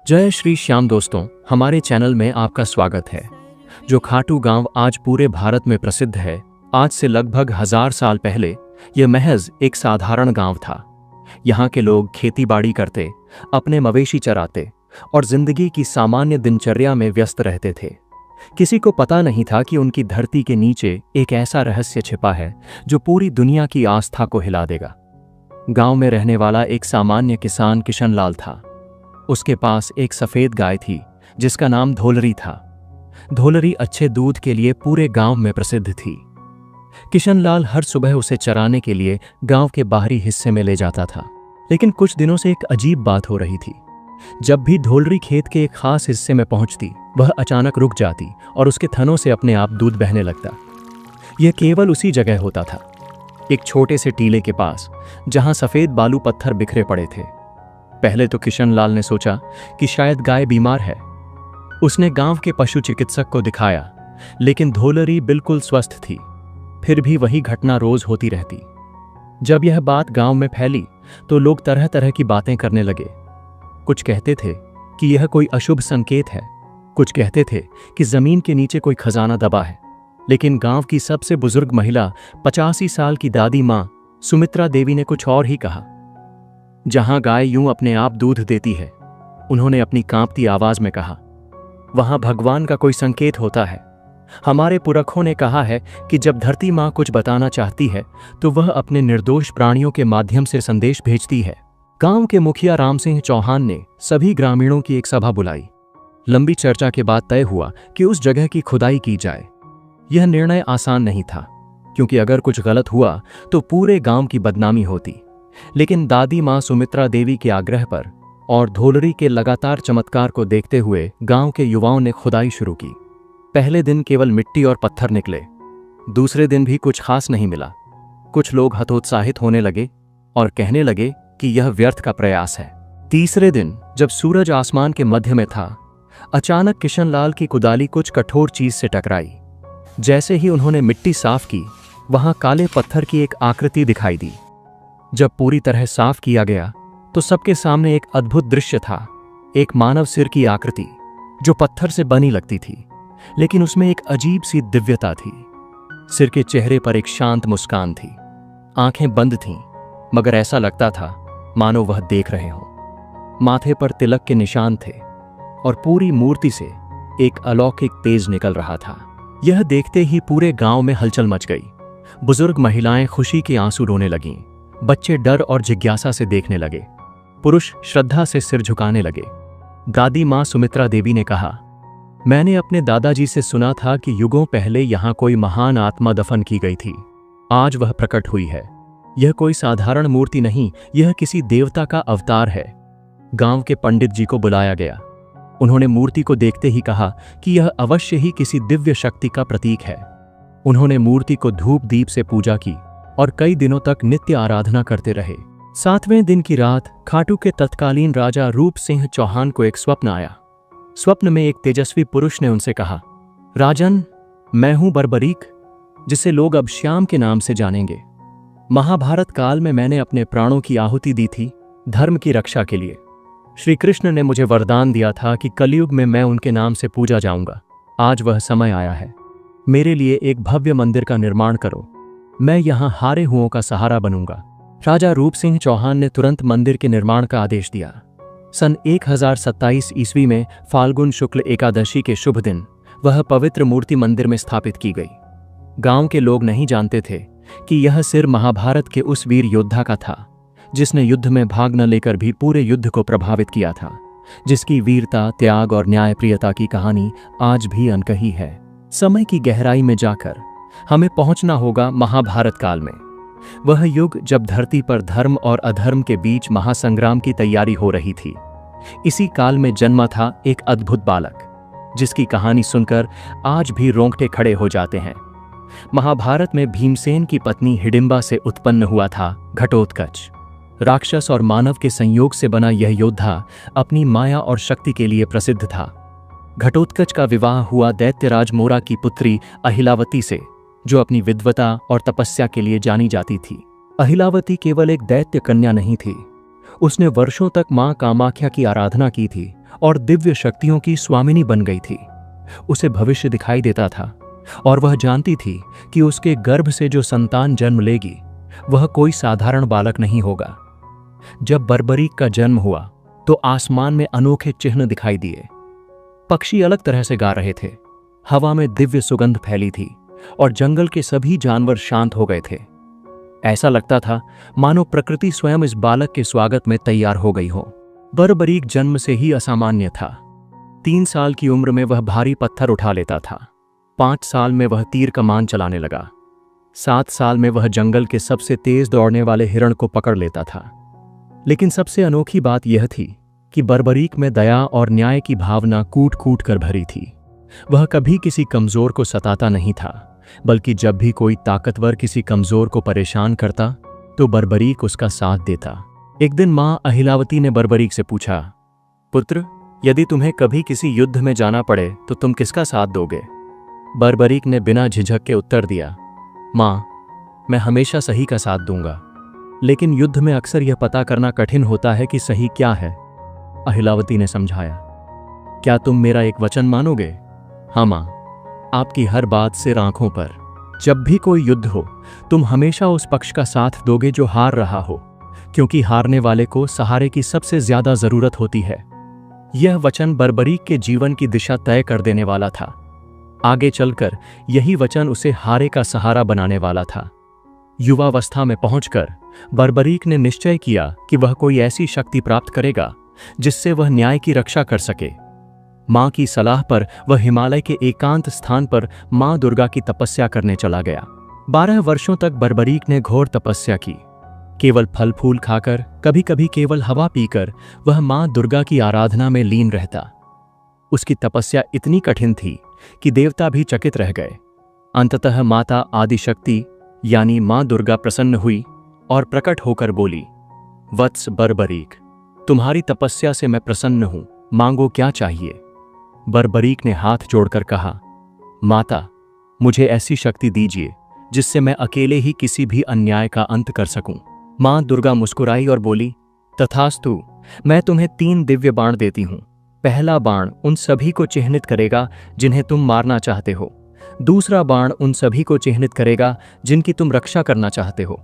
जय श्री श्याम दोस्तों, हमारे चैनल में आपका स्वागत है। जो खाटू गांव आज पूरे भारत में प्रसिद्ध है, आज से लगभग 1000 साल पहले यह महज एक साधारण गांव था। यहाँ के लोग खेतीबाड़ी करते, अपने मवेशी चराते और जिंदगी की सामान्य दिनचर्या में व्यस्त रहते थे। किसी को पता नहीं था कि उनकी धरती के नीचे एक ऐसा रहस्य छिपा है जो पूरी दुनिया की आस्था को हिला देगा। गांव में रहने वाला एक सामान्य किसान किशन लाल था। उसके पास एक सफेद गाय थी जिसका नाम धोलरी था। धोलरी अच्छे दूध के लिए पूरे गांव में प्रसिद्ध थी। किशन लाल हर सुबह उसे चराने के लिए गांव के बाहरी हिस्से में ले जाता था। लेकिन कुछ दिनों से एक अजीब बात हो रही थी। जब भी धोलरी खेत के एक खास हिस्से में पहुंचती, वह अचानक रुक जाती और उसके थनों से अपने आप दूध बहने लगता। यह केवल उसी जगह होता था, एक छोटे से टीले के पास, जहां सफेद बालू पत्थर बिखरे पड़े थे। पहले तो किशन लाल ने सोचा कि शायद गाय बीमार है। उसने गांव के पशु चिकित्सक को दिखाया, लेकिन धोलरी बिल्कुल स्वस्थ थी। फिर भी वही घटना रोज होती रहती। जब यह बात गांव में फैली तो लोग तरह तरह की बातें करने लगे। कुछ कहते थे कि यह कोई अशुभ संकेत है, कुछ कहते थे कि जमीन के नीचे कोई खजाना दबा है। लेकिन गांव की सबसे बुजुर्ग महिला 85 साल की दादी मां सुमित्रा देवी ने कुछ और ही कहा। जहां गाय यूं अपने आप दूध देती है, उन्होंने अपनी कांपती आवाज में कहा, वहां भगवान का कोई संकेत होता है। हमारे पुरखों ने कहा है कि जब धरती मां कुछ बताना चाहती है तो वह अपने निर्दोष प्राणियों के माध्यम से संदेश भेजती है। गांव के मुखिया राम सिंह चौहान ने सभी ग्रामीणों की एक सभा बुलाई। लंबी चर्चा के बाद तय हुआ कि उस जगह की खुदाई की जाए। यह निर्णय आसान नहीं था, क्योंकि अगर कुछ गलत हुआ तो पूरे गांव की बदनामी होती। लेकिन दादी मां सुमित्रा देवी के आग्रह पर और धोलरी के लगातार चमत्कार को देखते हुए गांव के युवाओं ने खुदाई शुरू की। पहले दिन केवल मिट्टी और पत्थर निकले। दूसरे दिन भी कुछ खास नहीं मिला। कुछ लोग हतोत्साहित होने लगे और कहने लगे कि यह व्यर्थ का प्रयास है। तीसरे दिन जब सूरज आसमान के मध्य में था, अचानक किशन लाल की कुदाली कुछ कठोर चीज से टकराई। जैसे ही उन्होंने मिट्टी साफ की, वहां काले पत्थर की एक आकृति दिखाई दी। जब पूरी तरह साफ किया गया तो सबके सामने एक अद्भुत दृश्य था। एक मानव सिर की आकृति जो पत्थर से बनी लगती थी, लेकिन उसमें एक अजीब सी दिव्यता थी। सिर के चेहरे पर एक शांत मुस्कान थी। आंखें बंद थीं, मगर ऐसा लगता था मानो वह देख रहे हों। माथे पर तिलक के निशान थे और पूरी मूर्ति से एक अलौकिक तेज निकल रहा था। यह देखते ही पूरे गांव में हलचल मच गई। बुजुर्ग महिलाएं खुशी के आंसू रोने लगीं। बच्चे डर और जिज्ञासा से देखने लगे। पुरुष श्रद्धा से सिर झुकाने लगे। दादी मां सुमित्रा देवी ने कहा, मैंने अपने दादाजी से सुना था कि युगों पहले यहां कोई महान आत्मा दफन की गई थी। आज वह प्रकट हुई है। यह कोई साधारण मूर्ति नहीं, यह किसी देवता का अवतार है। गांव के पंडित जी को बुलाया गया। उन्होंने मूर्ति को देखते ही कहा कि यह अवश्य ही किसी दिव्य शक्ति का प्रतीक है। उन्होंने मूर्ति को धूप दीप से पूजा की और कई दिनों तक नित्य आराधना करते रहे। 7वें दिन की रात खाटू के तत्कालीन राजा रूप सिंह चौहान को एक स्वप्न आया। स्वप्न में एक तेजस्वी पुरुष ने उनसे कहा, राजन, मैं हूं बर्बरीक, जिसे लोग अब श्याम के नाम से जानेंगे। महाभारत काल में मैंने अपने प्राणों की आहुति दी थी धर्म की रक्षा के लिए। श्री कृष्ण ने मुझे वरदान दिया था कि कलयुग में मैं उनके नाम से पूजा जाऊंगा। आज वह समय आया है। मेरे लिए एक भव्य मंदिर का निर्माण करो। मैं यहां हारे हुओं का सहारा बनूंगा। राजा रूप सिंह चौहान ने तुरंत मंदिर के निर्माण का आदेश दिया। सन 1027 ईस्वी में फाल्गुन शुक्ल एकादशी के शुभ दिन वह पवित्र मूर्ति मंदिर में स्थापित की गई। गांव के लोग नहीं जानते थे कि यह सिर महाभारत के उस वीर योद्धा का था, जिसने युद्ध में भाग न लेकर भी पूरे युद्ध को प्रभावित किया था, जिसकी वीरता, त्याग और न्यायप्रियता की कहानी आज भी अनकही है। समय की गहराई में जाकर हमें पहुंचना होगा महाभारत काल में। वह युग जब धरती पर धर्म और अधर्म के बीच महासंग्राम की तैयारी हो रही थी। इसी काल में जन्मा था एक अद्भुत बालक, जिसकी कहानी सुनकर आज भी रोंगटे खड़े हो जाते हैं। महाभारत में भीमसेन की पत्नी हिडिंबा से उत्पन्न हुआ था घटोत्कच। राक्षस और मानव के संयोग से बना यह योद्धा अपनी माया और शक्ति के लिए प्रसिद्ध था। घटोत्कच का विवाह हुआ दैत्यराज मोरा की पुत्री अहिलावती से, जो अपनी विद्वता और तपस्या के लिए जानी जाती थी। अहिलावती केवल एक दैत्य कन्या नहीं थी, उसने वर्षों तक मां कामाख्या की आराधना की थी और दिव्य शक्तियों की स्वामिनी बन गई थी। उसे भविष्य दिखाई देता था और वह जानती थी कि उसके गर्भ से जो संतान जन्म लेगी वह कोई साधारण बालक नहीं होगा। जब बर्बरीक का जन्म हुआ तो आसमान में अनोखे चिन्ह दिखाई दिए। पक्षी अलग तरह से गा रहे थे, हवा में दिव्य सुगंध फैली थी और जंगल के सभी जानवर शांत हो गए थे। ऐसा लगता था मानो प्रकृति स्वयं इस बालक के स्वागत में तैयार हो गई हो। बर्बरीक जन्म से ही असामान्य था। 3 साल की उम्र में वह भारी पत्थर उठा लेता था। 5 साल में वह तीर कमान चलाने लगा। 7 साल में वह जंगल के सबसे तेज दौड़ने वाले हिरण को पकड़ लेता था। लेकिन सबसे अनोखी बात यह थी कि बर्बरीक में दया और न्याय की भावना कूट कूट कर भरी थी। वह कभी किसी कमजोर को सताता नहीं था, बल्कि जब भी कोई ताकतवर किसी कमजोर को परेशान करता तो बर्बरीक उसका साथ देता। एक दिन मां अहिलावती ने बर्बरीक से पूछा, पुत्र, यदि तुम्हें कभी किसी युद्ध में जाना पड़े तो तुम किसका साथ दोगे? बर्बरीक ने बिना झिझक के उत्तर दिया, मां, मैं हमेशा सही का साथ दूंगा, लेकिन युद्ध में अक्सर यह पता करना कठिन होता है कि सही क्या है। अहिलावती ने समझाया, क्या तुम मेरा एक वचन मानोगे? हाँ मां, आपकी हर बात सिर आंखों पर। जब भी कोई युद्ध हो तुम हमेशा उस पक्ष का साथ दोगे जो हार रहा हो, क्योंकि हारने वाले को सहारे की सबसे ज्यादा जरूरत होती है। यह वचन बर्बरीक के जीवन की दिशा तय कर देने वाला था। आगे चलकर यही वचन उसे हारे का सहारा बनाने वाला था। युवावस्था में पहुंचकर बर्बरीक ने निश्चय किया कि वह कोई ऐसी शक्ति प्राप्त करेगा जिससे वह न्याय की रक्षा कर सके। मां की सलाह पर वह हिमालय के एकांत स्थान पर मां दुर्गा की तपस्या करने चला गया। 12 वर्षों तक बर्बरीक ने घोर तपस्या की। केवल फल फूल खाकर, कभी कभी केवल हवा पीकर वह मां दुर्गा की आराधना में लीन रहता। उसकी तपस्या इतनी कठिन थी कि देवता भी चकित रह गए। अंततः माता आदिशक्ति यानी मां दुर्गा प्रसन्न हुई और प्रकट होकर बोली, वत्स बर्बरीक, तुम्हारी तपस्या से मैं प्रसन्न हूं, मांगो क्या चाहिए? बर्बरीक ने हाथ जोड़कर कहा, माता, मुझे ऐसी शक्ति दीजिए जिससे मैं अकेले ही किसी भी अन्याय का अंत कर सकूं। मां दुर्गा मुस्कुराई और बोली, तथास्तु, मैं तुम्हें 3 दिव्य बाण देती हूं। पहला बाण उन सभी को चिह्नित करेगा जिन्हें तुम मारना चाहते हो। दूसरा बाण उन सभी को चिह्नित करेगा जिनकी तुम रक्षा करना चाहते हो।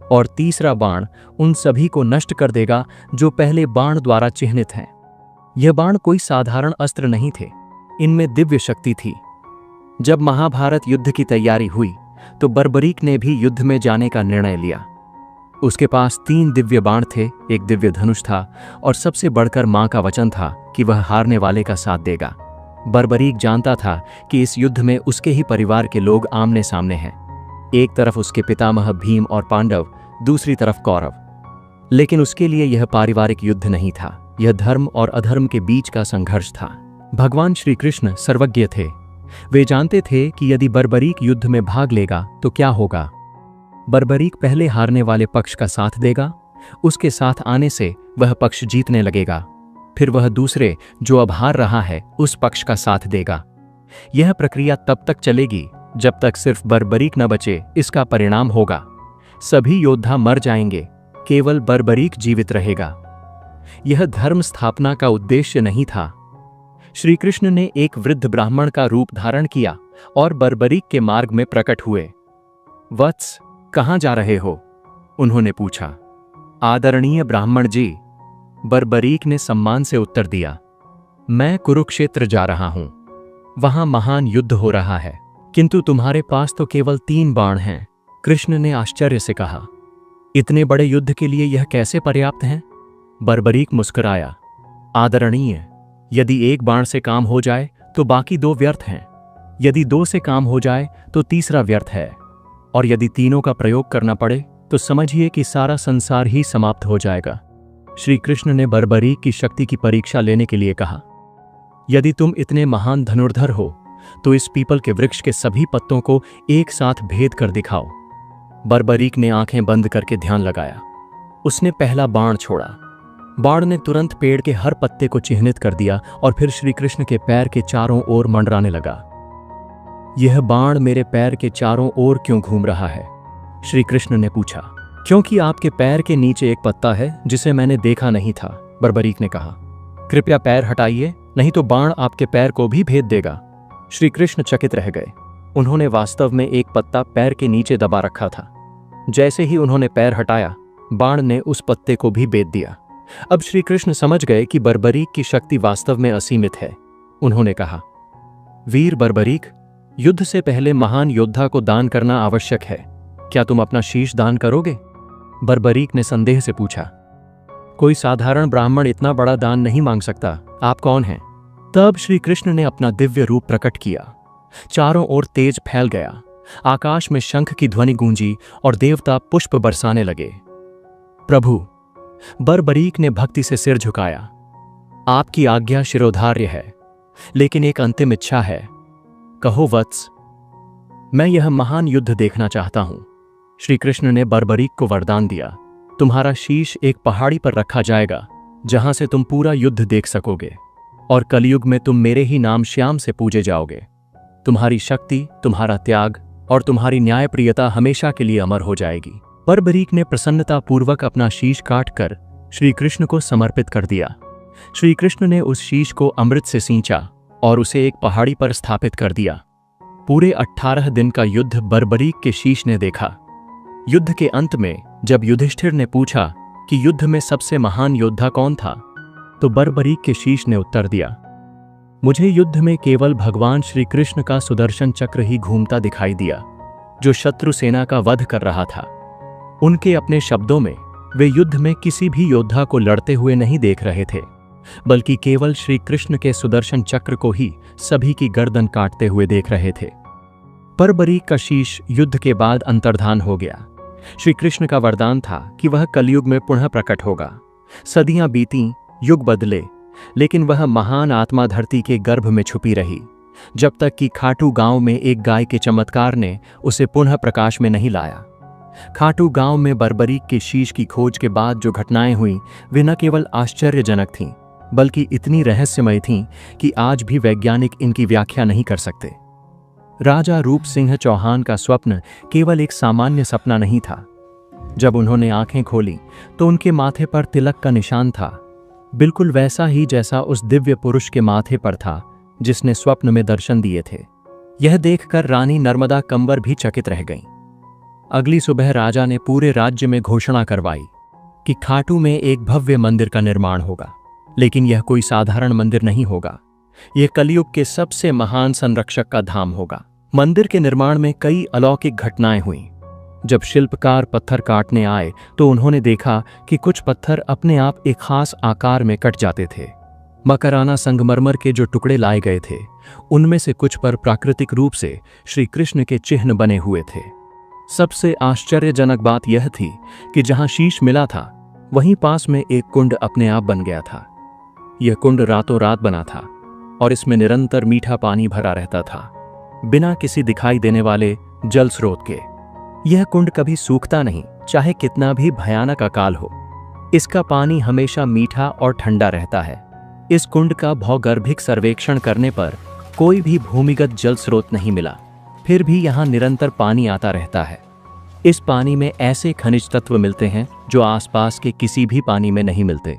और तीसरा बाण उन सभी को नष्ट कर देगा जो पहले बाण द्वारा चिह्नित हैं। यह बाण कोई साधारण अस्त्र नहीं थे, इनमें दिव्य शक्ति थी। जब महाभारत युद्ध की तैयारी हुई तो बर्बरीक ने भी युद्ध में जाने का निर्णय लिया। उसके पास 3 दिव्य बाण थे, एक दिव्य धनुष था और सबसे बढ़कर मां का वचन था कि वह हारने वाले का साथ देगा। बर्बरीक जानता था कि इस युद्ध में उसके ही परिवार के लोग आमने सामने हैं। एक तरफ उसके पितामह भीम और पांडव, दूसरी तरफ कौरव। लेकिन उसके लिए यह पारिवारिक युद्ध नहीं था, यह धर्म और अधर्म के बीच का संघर्ष था। भगवान श्री कृष्ण सर्वज्ञ थे। वे जानते थे कि यदि बर्बरीक युद्ध में भाग लेगा तो क्या होगा। बर्बरीक पहले हारने वाले पक्ष का साथ देगा, उसके साथ आने से वह पक्ष जीतने लगेगा। फिर वह दूसरे, जो अब हार रहा है, उस पक्ष का साथ देगा। यह प्रक्रिया तब तक चलेगी जब तक सिर्फ बर्बरीक न बचे। इसका परिणाम होगा सभी योद्धा मर जाएंगे, केवल बर्बरीक जीवित रहेगा। यह धर्म स्थापना का उद्देश्य नहीं था। श्री कृष्ण ने एक वृद्ध ब्राह्मण का रूप धारण किया और बर्बरीक के मार्ग में प्रकट हुए। वत्स, कहां जा रहे हो? उन्होंने पूछा। आदरणीय ब्राह्मण जी, बर्बरीक ने सम्मान से उत्तर दिया, मैं कुरुक्षेत्र जा रहा हूं। वहां महान युद्ध हो रहा है, किंतु तुम्हारे पास तो केवल 3 बाण हैं। कृष्ण ने आश्चर्य से कहा, इतने बड़े युद्ध के लिए यह कैसे पर्याप्त हैं? बर्बरीक मुस्कुराया, आदरणीय, यदि 1 बाण से काम हो जाए तो बाकी 2 व्यर्थ हैं। यदि 2 से काम हो जाए तो तीसरा व्यर्थ है, और यदि तीनों का प्रयोग करना पड़े तो समझिए कि सारा संसार ही समाप्त हो जाएगा। श्री कृष्ण ने बर्बरीक की शक्ति की परीक्षा लेने के लिए कहा, यदि तुम इतने महान धनुर्धर हो तो इस पीपल के वृक्ष के सभी पत्तों को एक साथ भेद कर दिखाओ। बर्बरीक ने आंखें बंद करके ध्यान लगाया। उसने पहला बाण छोड़ा। बाण ने तुरंत पेड़ के हर पत्ते को चिह्नित कर दिया और फिर श्री कृष्ण के पैर के चारों ओर मंडराने लगा। यह बाण मेरे पैर के चारों ओर क्यों घूम रहा है? श्री कृष्ण ने पूछा। क्योंकि आपके पैर के नीचे एक पत्ता है जिसे मैंने देखा नहीं था, बर्बरीक ने कहा। कृपया पैर हटाइए, नहीं तो बाण आपके पैर को भी भेद देगा। श्री कृष्ण चकित रह गए। उन्होंने वास्तव में एक पत्ता पैर के नीचे दबा रखा था। जैसे ही उन्होंने पैर हटाया, बाण ने उस पत्ते को भी भेद दिया। अब श्री कृष्ण समझ गए कि बर्बरीक की शक्ति वास्तव में असीमित है। उन्होंने कहा, वीर बर्बरीक, युद्ध से पहले महान योद्धा को दान करना आवश्यक है। क्या तुम अपना शीश दान करोगे? बर्बरीक ने संदेह से पूछा। कोई साधारण ब्राह्मण इतना बड़ा दान नहीं मांग सकता। आप कौन हैं? तब श्री कृष्ण ने अपना दिव्य रूप प्रकट किया। चारों ओर तेज फैल गया। आकाश में शंख की ध्वनि गूंजी और देवता पुष्प बरसाने लगे। प्रभु, बर्बरीक ने भक्ति से सिर झुकाया। आपकी आज्ञा शिरोधार्य है, लेकिन एक अंतिम इच्छा है। कहो वत्स। मैं यह महान युद्ध देखना चाहता हूं। श्री कृष्ण ने बर्बरीक को वरदान दिया, तुम्हारा शीश एक पहाड़ी पर रखा जाएगा, जहां से तुम पूरा युद्ध देख सकोगे, और कलयुग में तुम मेरे ही नाम श्याम से पूजे जाओगे। तुम्हारी शक्ति, तुम्हारा त्याग और तुम्हारी न्यायप्रियता हमेशा के लिए अमर हो जाएगी। बर्बरीक ने प्रसन्नतापूर्वक अपना शीश काटकर श्री कृष्ण को समर्पित कर दिया। श्री कृष्ण ने उस शीश को अमृत से सींचा और उसे एक पहाड़ी पर स्थापित कर दिया। पूरे 18 दिन का युद्ध बर्बरीक के शीश ने देखा। युद्ध के अंत में जब युधिष्ठिर ने पूछा कि युद्ध में सबसे महान योद्धा कौन था, तो बर्बरीक के शीश ने उत्तर दिया, मुझे युद्ध में केवल भगवान श्री कृष्ण का सुदर्शन चक्र ही घूमता दिखाई दिया, जो शत्रु सेना का वध कर रहा था। उनके अपने शब्दों में, वे युद्ध में किसी भी योद्धा को लड़ते हुए नहीं देख रहे थे, बल्कि केवल श्री कृष्ण के सुदर्शन चक्र को ही सभी की गर्दन काटते हुए देख रहे थे। बर्बरीक का शीश युद्ध के बाद अंतर्धान हो गया। श्री कृष्ण का वरदान था कि वह कलयुग में पुनः प्रकट होगा। सदियां बीती, युग बदले, लेकिन वह महान आत्मा धरती के गर्भ में छुपी रही, जब तक कि खाटू गांव में एक गाय के चमत्कार ने उसे पुनः प्रकाश में नहीं लाया। खाटू गांव में बर्बरीक के शीश की खोज के बाद जो घटनाएं हुईं, वे न केवल आश्चर्यजनक थीं, बल्कि इतनी रहस्यमय थीं कि आज भी वैज्ञानिक इनकी व्याख्या नहीं कर सकते। राजा रूप सिंह चौहान का स्वप्न केवल एक सामान्य सपना नहीं था। जब उन्होंने आंखें खोली तो उनके माथे पर तिलक का निशान था, बिल्कुल वैसा ही जैसा उस दिव्य पुरुष के माथे पर था जिसने स्वप्न में दर्शन दिए थे। यह देखकर रानी नर्मदा कंवर भी चकित रह गईं। अगली सुबह राजा ने पूरे राज्य में घोषणा करवाई कि खाटू में एक भव्य मंदिर का निर्माण होगा, लेकिन यह कोई साधारण मंदिर नहीं होगा। यह कलयुग के सबसे महान संरक्षक का धाम होगा। मंदिर के निर्माण में कई अलौकिक घटनाएं हुईं। जब शिल्पकार पत्थर काटने आए तो उन्होंने देखा कि कुछ पत्थर अपने आप एक खास आकार में कट जाते थे। मकराना संगमरमर के जो टुकड़े लाए गए थे, उनमें से कुछ पर प्राकृतिक रूप से श्री कृष्ण के चिन्ह बने हुए थे। सबसे आश्चर्यजनक बात यह थी कि जहां शीश मिला था, वहीं पास में एक कुंड अपने आप बन गया था। यह कुंड रातों रात बना था और इसमें निरंतर मीठा पानी भरा रहता था, बिना किसी दिखाई देने वाले जल स्रोत के। यह कुंड कभी सूखता नहीं, चाहे कितना भी भयानक अकाल हो। इसका पानी हमेशा मीठा और ठंडा रहता है। इस कुंड का भौगर्भिक सर्वेक्षण करने पर कोई भी भूमिगत जल स्रोत नहीं मिला, फिर भी यहाँ निरंतर पानी आता रहता है। इस पानी में ऐसे खनिज तत्व मिलते हैं जो आसपास के किसी भी पानी में नहीं मिलते।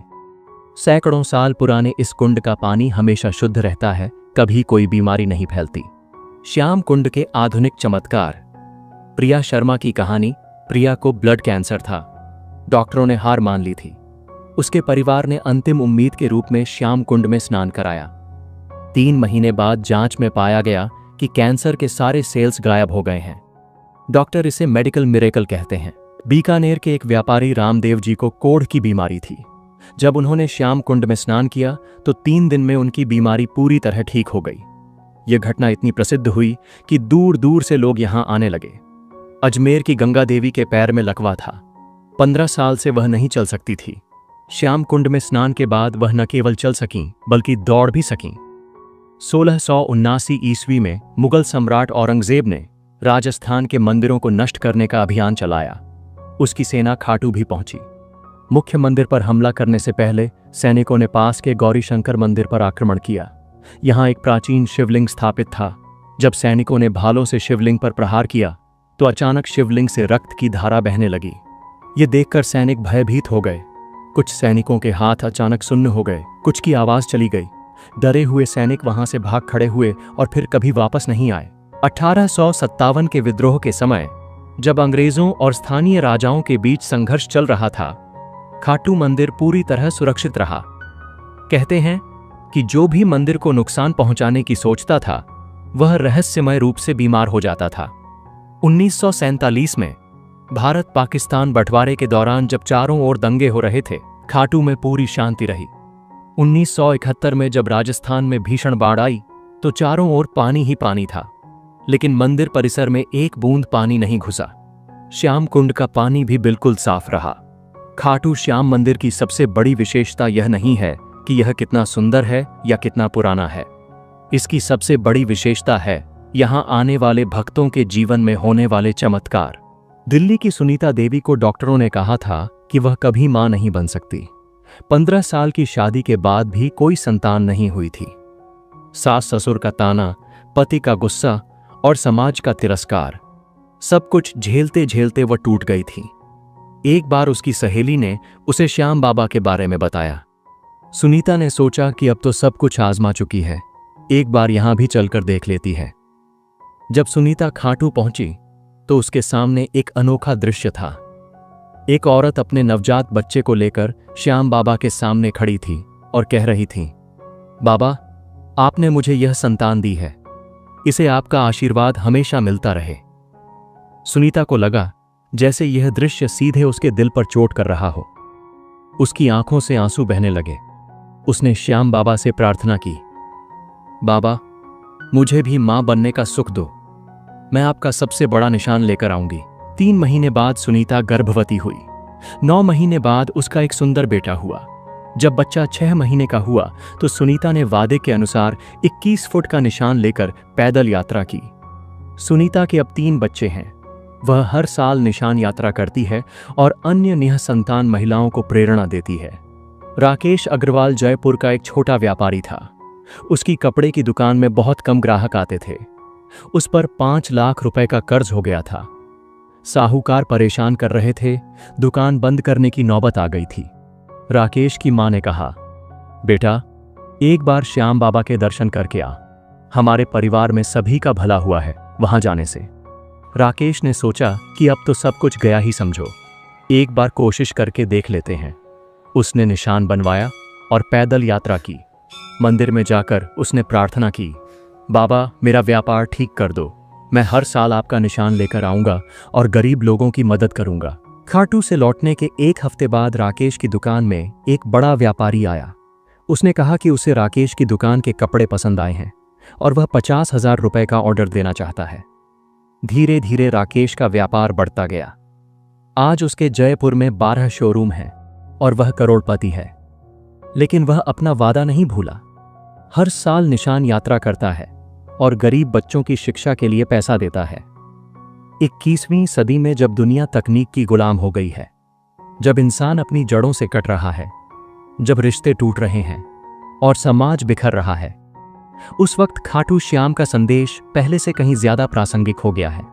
सैकड़ों साल पुराने इस कुंड का पानी हमेशा शुद्ध रहता है, कभी कोई बीमारी नहीं फैलती। श्याम कुंड के आधुनिक चमत्कार। प्रिया शर्मा की कहानी। प्रिया को ब्लड कैंसर था। डॉक्टरों ने हार मान ली थी। उसके परिवार ने अंतिम उम्मीद के रूप में श्याम कुंड में स्नान कराया। 3 महीने बाद जांच में पाया गया कि कैंसर के सारे सेल्स गायब हो गए हैं। डॉक्टर इसे मेडिकल मिरेकल कहते हैं। बीकानेर के एक व्यापारी रामदेव जी को कोढ़ की बीमारी थी। जब उन्होंने श्याम कुंड में स्नान किया तो 3 दिन में उनकी बीमारी पूरी तरह ठीक हो गई। यह घटना इतनी प्रसिद्ध हुई कि दूर दूर से लोग यहां आने लगे। अजमेर की गंगा देवी के पैर में लकवा था। 15 साल से वह नहीं चल सकती थी। श्याम कुंड में स्नान के बाद वह न केवल चल सकीं, बल्कि दौड़ भी सकीं। 1679 ईस्वी में मुगल सम्राट औरंगजेब ने राजस्थान के मंदिरों को नष्ट करने का अभियान चलाया। उसकी सेना खाटू भी पहुंची। मुख्य मंदिर पर हमला करने से पहले सैनिकों ने पास के गौरीशंकर मंदिर पर आक्रमण किया। यहां एक प्राचीन शिवलिंग स्थापित था। जब सैनिकों ने भालों से शिवलिंग पर प्रहार किया तो अचानक शिवलिंग से रक्त की धारा बहने लगी। ये देखकर सैनिक भयभीत हो गए। कुछ सैनिकों के हाथ अचानक सुन्न हो गए, कुछ की आवाज चली गई। डरे हुए सैनिक वहां से भाग खड़े हुए और फिर कभी वापस नहीं आए। 1857 के विद्रोह के समय, जब अंग्रेजों और स्थानीय राजाओं के बीच संघर्ष चल रहा था, खाटू मंदिर पूरी तरह सुरक्षित रहा। कहते हैं कि जो भी मंदिर को नुकसान पहुंचाने की सोचता था, वह रहस्यमय रूप से बीमार हो जाता था। 1947 में भारत पाकिस्तान बंटवारे के दौरान जब चारों ओर दंगे हो रहे थे, खाटू में पूरी शांति रही। 1971 में जब राजस्थान में भीषण बाढ़ आई तो चारों ओर पानी ही पानी था, लेकिन मंदिर परिसर में एक बूंद पानी नहीं घुसा। श्याम कुंड का पानी भी बिल्कुल साफ रहा। खाटू श्याम मंदिर की सबसे बड़ी विशेषता यह नहीं है कि यह कितना सुंदर है या कितना पुराना है। इसकी सबसे बड़ी विशेषता है यहां आने वाले भक्तों के जीवन में होने वाले चमत्कार। दिल्ली की सुनीता देवी को डॉक्टरों ने कहा था कि वह कभी मां नहीं बन सकती। 15 साल की शादी के बाद भी कोई संतान नहीं हुई थी। सास ससुर का ताना, पति का गुस्सा और समाज का तिरस्कार, सब कुछ झेलते झेलते वह टूट गई थी। एक बार उसकी सहेली ने उसे श्याम बाबा के बारे में बताया। सुनीता ने सोचा कि अब तो सब कुछ आजमा चुकी है, एक बार यहां भी चलकर देख लेती है। जब सुनीता खाटू पहुंची तो उसके सामने एक अनोखा दृश्य था। एक औरत अपने नवजात बच्चे को लेकर श्याम बाबा के सामने खड़ी थी और कह रही थी, बाबा, आपने मुझे यह संतान दी है, इसे आपका आशीर्वाद हमेशा मिलता रहे। सुनीता को लगा जैसे यह दृश्य सीधे उसके दिल पर चोट कर रहा हो। उसकी आंखों से आंसू बहने लगे। उसने श्याम बाबा से प्रार्थना की, बाबा, मुझे भी मां बनने का सुख दो, मैं आपका सबसे बड़ा निशान लेकर आऊंगी। 3 महीने बाद सुनीता गर्भवती हुई। 9 महीने बाद उसका एक सुंदर बेटा हुआ। जब बच्चा 6 महीने का हुआ तो सुनीता ने वादे के अनुसार 21 फुट का निशान लेकर पैदल यात्रा की। सुनीता के अब 3 बच्चे हैं। वह हर साल निशान यात्रा करती है और अन्य निःसंतान महिलाओं को प्रेरणा देती है। राकेश अग्रवाल जयपुर का एक छोटा व्यापारी था। उसकी कपड़े की दुकान में बहुत कम ग्राहक आते थे। उस पर 5 लाख रुपए का कर्ज हो गया था। साहूकार परेशान कर रहे थे, दुकान बंद करने की नौबत आ गई थी। राकेश की मां ने कहा, बेटा, एक बार श्याम बाबा के दर्शन करके आ, हमारे परिवार में सभी का भला हुआ है वहां जाने से। राकेश ने सोचा कि अब तो सब कुछ गया ही समझो, एक बार कोशिश करके देख लेते हैं। उसने निशान बनवाया और पैदल यात्रा की। मंदिर में जाकर उसने प्रार्थना की, बाबा, मेरा व्यापार ठीक कर दो, मैं हर साल आपका निशान लेकर आऊंगा और गरीब लोगों की मदद करूंगा। खाटू से लौटने के 1 हफ्ते बाद राकेश की दुकान में एक बड़ा व्यापारी आया। उसने कहा कि उसे राकेश की दुकान के कपड़े पसंद आए हैं और वह 50,000 रुपए का ऑर्डर देना चाहता है। धीरे धीरे राकेश का व्यापार बढ़ता गया। आज उसके जयपुर में 12 शोरूम हैं और वह करोड़पति है। लेकिन वह अपना वादा नहीं भूला। हर साल निशान यात्रा करता है और गरीब बच्चों की शिक्षा के लिए पैसा देता है। 21वीं सदी में जब दुनिया तकनीक की गुलाम हो गई है, जब इंसान अपनी जड़ों से कट रहा है, जब रिश्ते टूट रहे हैं और समाज बिखर रहा है, उस वक्त खाटू श्याम का संदेश पहले से कहीं ज्यादा प्रासंगिक हो गया है।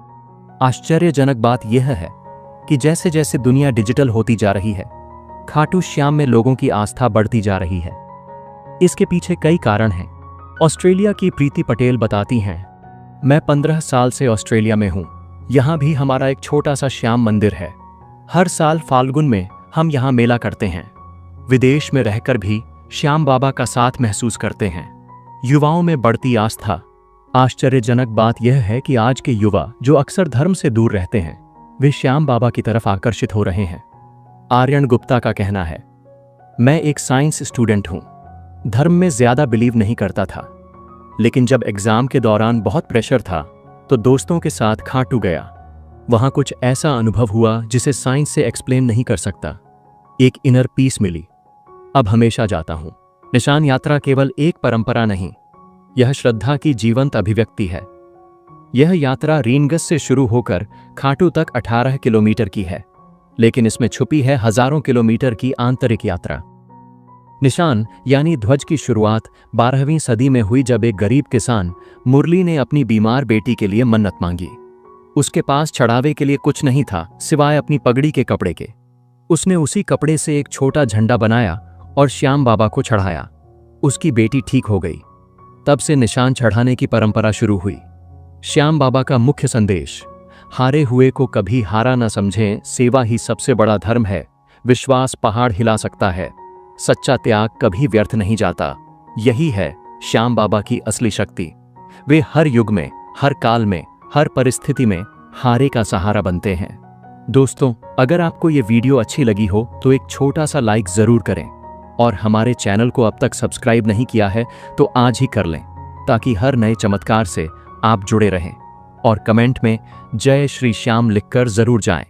आश्चर्यजनक बात यह है कि जैसे जैसे दुनिया डिजिटल होती जा रही है, खाटू श्याम में लोगों की आस्था बढ़ती जा रही है। इसके पीछे कई कारण हैं। ऑस्ट्रेलिया की प्रीति पटेल बताती हैं, मैं 15 साल से ऑस्ट्रेलिया में हूं। यहां भी हमारा एक छोटा सा श्याम मंदिर है। हर साल फाल्गुन में हम यहां मेला करते हैं। विदेश में रहकर भी श्याम बाबा का साथ महसूस करते हैं। युवाओं में बढ़ती आस्था। आश्चर्यजनक बात यह है कि आज के युवा जो अक्सर धर्म से दूर रहते हैं, वे श्याम बाबा की तरफ आकर्षित हो रहे हैं। आर्यन गुप्ता का कहना है, मैं एक साइंस स्टूडेंट हूं, धर्म में ज्यादा बिलीव नहीं करता था, लेकिन जब एग्जाम के दौरान बहुत प्रेशर था तो दोस्तों के साथ खाटू गया। वहां कुछ ऐसा अनुभव हुआ जिसे साइंस से एक्सप्लेन नहीं कर सकता। एक इनर पीस मिली। अब हमेशा जाता हूं। निशान यात्रा केवल एक परंपरा नहीं, यह श्रद्धा की जीवंत अभिव्यक्ति है। यह यात्रा रीनगस से शुरू होकर खाटू तक 18 किलोमीटर की है, लेकिन इसमें छुपी है हजारों किलोमीटर की आंतरिक यात्रा। निशान यानी ध्वज की शुरुआत 12वीं सदी में हुई, जब एक गरीब किसान मुरली ने अपनी बीमार बेटी के लिए मन्नत मांगी। उसके पास चढ़ावे के लिए कुछ नहीं था सिवाय अपनी पगड़ी के कपड़े के। उसने उसी कपड़े से एक छोटा झंडा बनाया और श्याम बाबा को चढ़ाया। उसकी बेटी ठीक हो गई। तब से निशान चढ़ाने की परंपरा शुरू हुई। श्याम बाबा का मुख्य संदेश, हारे हुए को कभी हारा न समझें, सेवा ही सबसे बड़ा धर्म है, विश्वास पहाड़ हिला सकता है, सच्चा त्याग कभी व्यर्थ नहीं जाता। यही है श्याम बाबा की असली शक्ति। वे हर युग में, हर काल में, हर परिस्थिति में हारे का सहारा बनते हैं। दोस्तों, अगर आपको ये वीडियो अच्छी लगी हो तो एक छोटा सा लाइक जरूर करें और हमारे चैनल को अब तक सब्सक्राइब नहीं किया है तो आज ही कर लें, ताकि हर नए चमत्कार से आप जुड़े रहें। और कमेंट में जय श्री श्याम लिखकर जरूर जाएं।